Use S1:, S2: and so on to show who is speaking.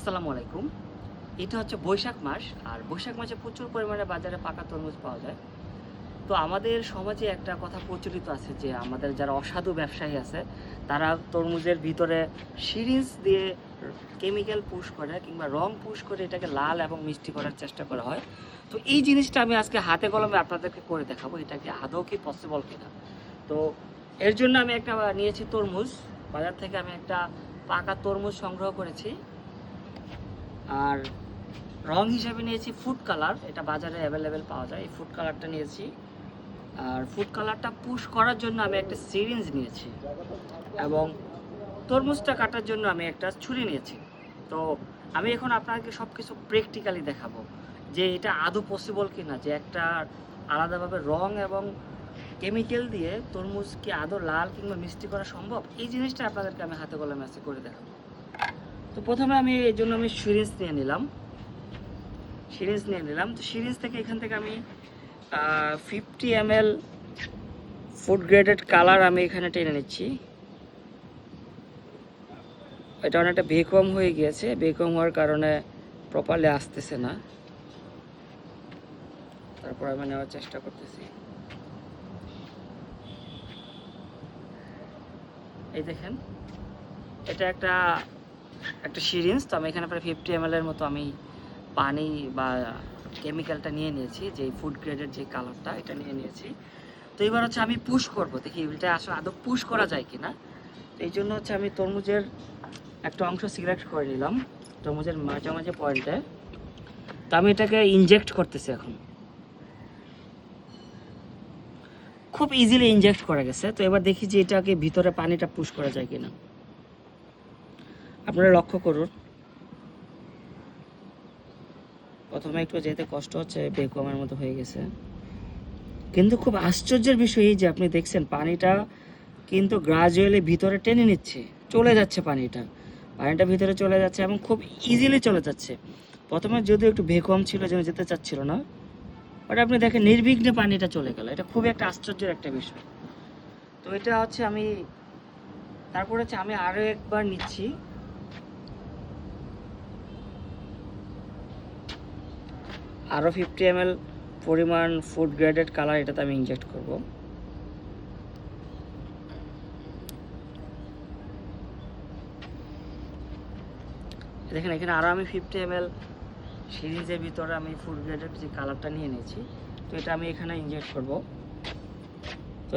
S1: আসসালামু আলাইকুম। এটা হচ্ছে বৈশাখ মাস, আর বৈশাখ মাসে প্রচুর পরিমাণে বাজারে পাকা তরমুজ পাওয়া যায়। তো আমাদের সমাজে একটা কথা প্রচলিত আছে যে আমাদের যারা অসাধু ব্যবসায়ী আছে তারা তরমুজের ভিতরে সিরিঞ্জ দিয়ে কেমিক্যাল পুশ করে কিংবা রং পুশ করে এটাকে লাল এবং মিষ্টি করার চেষ্টা করা হয়। তো এই জিনিসটা আমি আজকে হাতে কলমে আপনাদেরকে করে দেখাবো এটা কি আদৌ কি পসিবল কিনা। তো এর জন্য আমি একটা নিয়েছি তরমুজ, বাজার থেকে আমি একটা পাকা তরমুজ সংগ্রহ করেছি। আর রং হিসেবে নিয়েছি ফুড কালার, এটা বাজারে অ্যাভেলেবেল পাওয়া যায়। এই ফুড কালারটা নিয়েছি। আর ফুড কালারটা পুশ করার জন্য আমি একটা সিরিঞ্জ নিয়েছি এবং তরমুজটা কাটার জন্য আমি একটা ছুরি নিয়েছি। তো আমি এখন আপনাকে সব কিছু প্র্যাকটিক্যালি দেখাবো যে এটা আদৌ পসিবল কিনা, যে একটা আলাদাভাবে রং এবং কেমিক্যাল দিয়ে তরমুজ কি আদৌ লাল কিংবা মিষ্টি করা সম্ভব। এই জিনিসটা আপনাদেরকে আমি হাতে কলমে আজকে করে দেখাবো। তো প্রথমে আমি এই জন্য আমি সিরিঞ্জ নিয়ে নিলাম। তো সিরিঞ্জ থেকে এখান থেকে আমি 50 ml ফুড গ্রেডেড কালার আমি এখানে টেনে নিচ্ছি। এটা অনেকটা বেকম হয়ে গিয়েছে, বেকম হওয়ার কারণে প্রপারলি আসতেছে না। তারপর আমি নেওয়ার চেষ্টা করতেছি। এই দেখেন, এটা একটা সিরিঞ্জ। তো আমি এখানে প্রায় 50 ml এর মতো আমি পানি বা কেমিক্যালটা নিয়ে নিয়েছি, যে ফুড গ্রেডের যে কালারটা এটা নিয়ে নিয়েছি। তো এবার হচ্ছে আমি পুশ করব, দেখি এটা আসলে আদৌ পুশ করা যায় কিনা। তো এই জন্য হচ্ছে আমি তরমুজের একটা অংশ সিলেক্ট করে নিলাম, তরমুজের মাঝামাঝি পয়েন্টে। তো আমি এটাকে ইনজেক্ট করতেছি এখন। খুব ইজিলি ইনজেক্ট করা গেছে। তো এবার দেখি যে এটাকে ভিতরে পানিটা পুশ করা যায় কিনা। আপনারা লক্ষ্য করুন, প্রথমে একটু যেতে কষ্ট হচ্ছে, বেকমের মতো হয়ে গেছে। কিন্তু খুব আশ্চর্যের বিষয় এই যে আপনি দেখছেন পানিটা কিন্তু গ্রাজুয়ালি ভিতরে টেনে নিচ্ছে, চলে যাচ্ছে পানিটা ভিতরে চলে যাচ্ছে এবং খুব ইজিলি চলে যাচ্ছে। প্রথমে যদিও একটু বেকম ছিল, যেন যেতে চাচ্ছিল না, বাট আপনি দেখেন নির্বিঘ্নে পানিটা চলে গেল। এটা খুবই একটা আশ্চর্যের একটা বিষয়। তো এটা হচ্ছে আমি তারপরে হচ্ছে আমি আরও একবার নিচ্ছি। আরও 50 ml পরিমাণ ফুড গ্রেডেড কালার এটাতে আমি ইনজেক্ট করব। দেখেন এখানে আরও আমি 50 ml সিরিজের ভিতরে আমি ফুড গ্রেডেড যে কালারটা নিয়ে নিয়েছি। তো এটা আমি এখানে ইনজেক্ট করব। তো